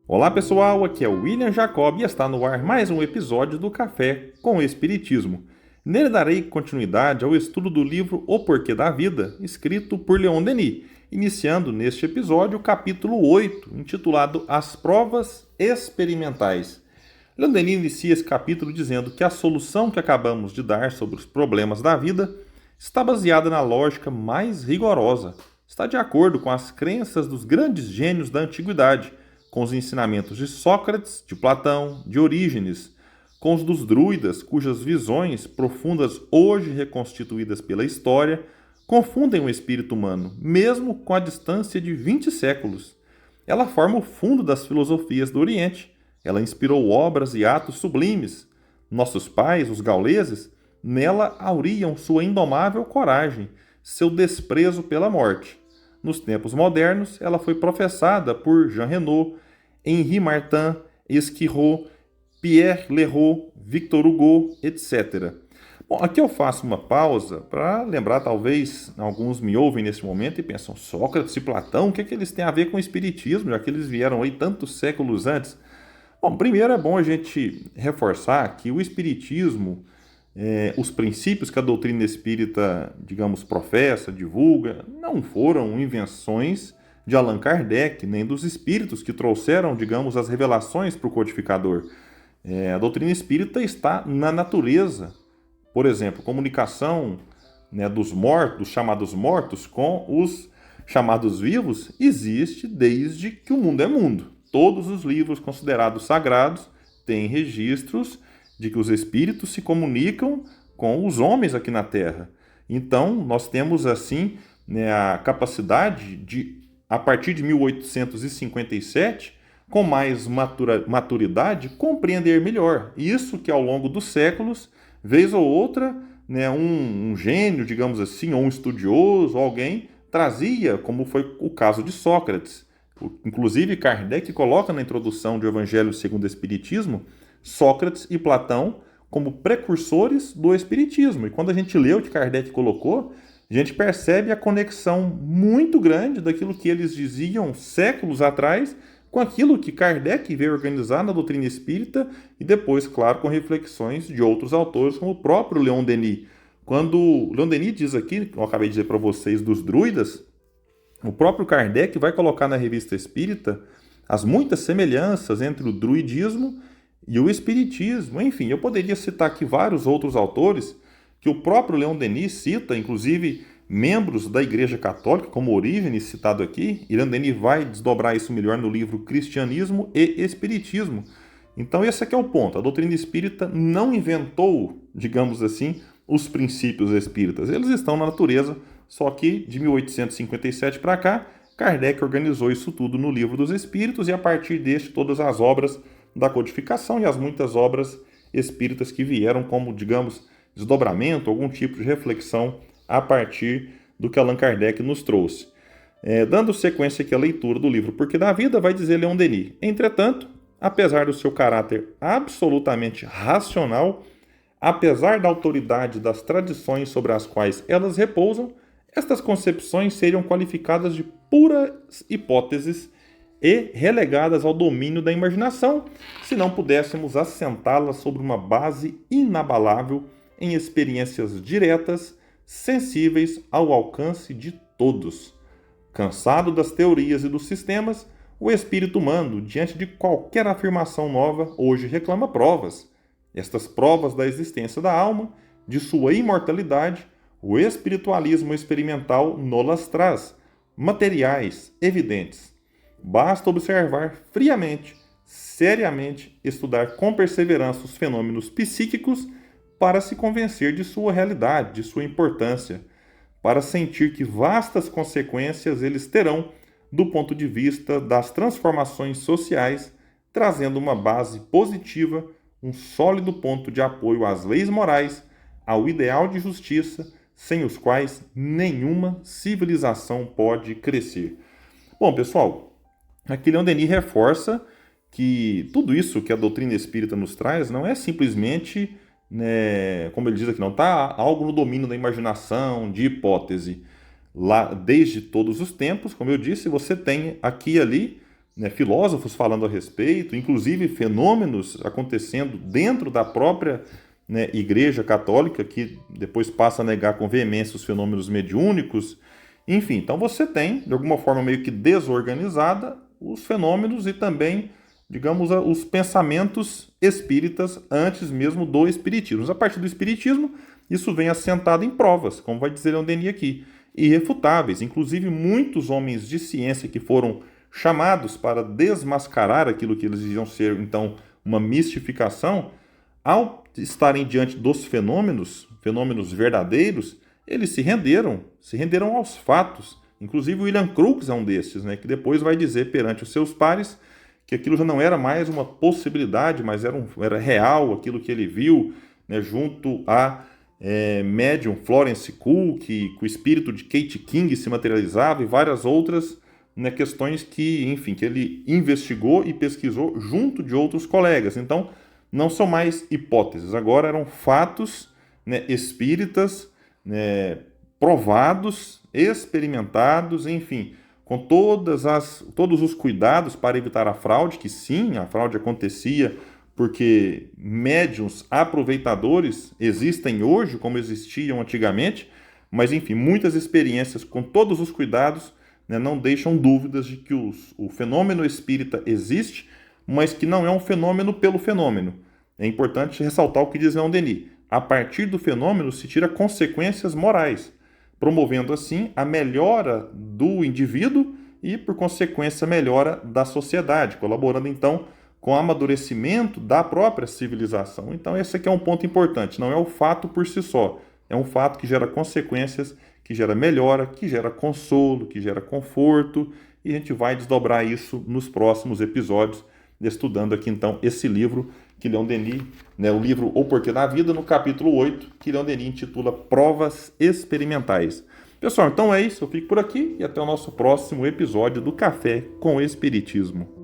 Olá pessoal, aqui é o William Jacob e está no ar mais um episódio do Café com o Espiritismo. Nele darei continuidade ao estudo do livro O Porquê da Vida, escrito por Leon Denis, iniciando neste episódio o capítulo 8, intitulado As Provas Experimentais. Leon Denis inicia esse capítulo dizendo que a solução que acabamos de dar sobre os problemas da vida está baseada na lógica mais rigorosa, está de acordo com as crenças dos grandes gênios da antiguidade, com os ensinamentos de Sócrates, de Platão, de Orígenes, com os dos druidas, cujas visões profundas hoje reconstituídas pela história confundem o espírito humano, mesmo com a distância de 20 séculos. Ela forma o fundo das filosofias do Oriente. Ela inspirou obras e atos sublimes. Nossos pais, os gauleses, nela auriam sua indomável coragem, seu desprezo pela morte. Nos tempos modernos, ela foi professada por Jean Renaud, Henri Martin, Esquirot, Pierre Leroux, Victor Hugo, etc. Bom, aqui eu faço uma pausa para lembrar, talvez alguns me ouvem nesse momento e pensam, Sócrates e Platão, o que é que eles têm a ver com o Espiritismo, já que eles vieram aí tantos séculos antes? Bom, primeiro é bom a gente reforçar que o Espiritismo, os princípios que a doutrina espírita, digamos, professa, divulga, não foram invenções de Allan Kardec, nem dos espíritos que trouxeram, digamos, as revelações para o codificador. A doutrina espírita está na natureza. Por exemplo, comunicação, né, dos mortos, dos chamados mortos, com os chamados vivos, existe desde que o mundo é mundo. Todos os livros considerados sagrados têm registros de que os espíritos se comunicam com os homens aqui na Terra. Então, nós temos, assim, né, a capacidade de, a partir de 1857, com mais maturidade, compreender melhor. Isso que ao longo dos séculos, vez ou outra, né, um gênio, digamos assim, ou um estudioso, alguém trazia, como foi o caso de Sócrates. Inclusive, Kardec coloca na introdução do Evangelho segundo o Espiritismo Sócrates e Platão como precursores do Espiritismo. E quando a gente lê o que Kardec colocou, a gente percebe a conexão muito grande daquilo que eles diziam séculos atrás com aquilo que Kardec veio organizar na doutrina espírita e depois, claro, com reflexões de outros autores, como o próprio Leon Denis. Quando Leon Denis diz aqui, eu acabei de dizer para vocês, dos druidas, o próprio Kardec vai colocar na Revista Espírita as muitas semelhanças entre o druidismo e o espiritismo. Enfim, eu poderia citar aqui vários outros autores que o próprio Leon Denis cita, inclusive membros da Igreja Católica, como Orígenes, citado aqui. Leon Denis vai desdobrar isso melhor no livro Cristianismo e Espiritismo. Então esse aqui é o ponto. A doutrina espírita não inventou, digamos assim, os princípios espíritas. Eles estão na natureza, só que de 1857 para cá, Kardec organizou isso tudo no Livro dos Espíritos e a partir deste todas as obras da codificação e as muitas obras espíritas que vieram como, digamos, desdobramento, algum tipo de reflexão a partir do que Allan Kardec nos trouxe. Dando sequência aqui à leitura do livro Porquê da Vida, vai dizer Leon Denis, entretanto, apesar do seu caráter absolutamente racional, apesar da autoridade das tradições sobre as quais elas repousam, estas concepções seriam qualificadas de puras hipóteses e relegadas ao domínio da imaginação, se não pudéssemos assentá-las sobre uma base inabalável em experiências diretas, sensíveis ao alcance de todos. Cansado das teorias e dos sistemas, o espírito humano, diante de qualquer afirmação nova, hoje reclama provas. Estas provas da existência da alma, de sua imortalidade, o espiritualismo experimental nolas traz, materiais, evidentes. Basta observar friamente, seriamente, estudar com perseverança os fenômenos psíquicos para se convencer de sua realidade, de sua importância, para sentir que vastas consequências eles terão do ponto de vista das transformações sociais, trazendo uma base positiva, um sólido ponto de apoio às leis morais, ao ideal de justiça, sem os quais nenhuma civilização pode crescer. Bom, pessoal, aqui Leon Denis reforça que tudo isso que a doutrina espírita nos traz não é simplesmente, né, como ele diz aqui, não está algo no domínio da imaginação, de hipótese. Lá, desde todos os tempos, como eu disse, você tem aqui e ali né, filósofos falando a respeito, inclusive fenômenos acontecendo dentro da própria, né, Igreja Católica, que depois passa a negar com veemência os fenômenos mediúnicos. Enfim, então você tem, de alguma forma meio que desorganizada, os fenômenos e também, digamos, os pensamentos espíritas antes mesmo do espiritismo. Mas a partir do espiritismo, isso vem assentado em provas, como vai dizer Leon Denis aqui, irrefutáveis. Inclusive, muitos homens de ciência que foram chamados para desmascarar aquilo que eles diziam ser, então, uma mistificação, ao estarem diante dos fenômenos verdadeiros, eles se renderam aos fatos. Inclusive, William Crookes é um desses, né, que depois vai dizer perante os seus pares que aquilo já não era mais uma possibilidade, mas era real, aquilo que ele viu, né, junto a médium Florence Cook, que o espírito de Kate King se materializava e várias outras, né, questões que, enfim, que ele investigou e pesquisou junto de outros colegas. Então, não são mais hipóteses, agora eram fatos, né, espíritas, né, provados, experimentados, enfim, com todos os cuidados para evitar a fraude, que sim, a fraude acontecia porque médiuns aproveitadores existem hoje como existiam antigamente, mas enfim, muitas experiências com todos os cuidados, né, não deixam dúvidas de que o fenômeno espírita existe, mas que não é um fenômeno pelo fenômeno. É importante ressaltar o que diz Leon Denis. A partir do fenômeno se tira consequências morais, promovendo assim a melhora do indivíduo e, por consequência, a melhora da sociedade, colaborando então com o amadurecimento da própria civilização. Então esse aqui é um ponto importante, não é o fato por si só, é um fato que gera consequências, que gera melhora, que gera consolo, que gera conforto, e a gente vai desdobrar isso nos próximos episódios, estudando aqui então esse livro que Leon Denis, né, o livro O Porquê da Vida, no capítulo 8, que Leon Denis intitula Provas Experimentais. Pessoal, então é isso, eu fico por aqui e até o nosso próximo episódio do Café com Espiritismo.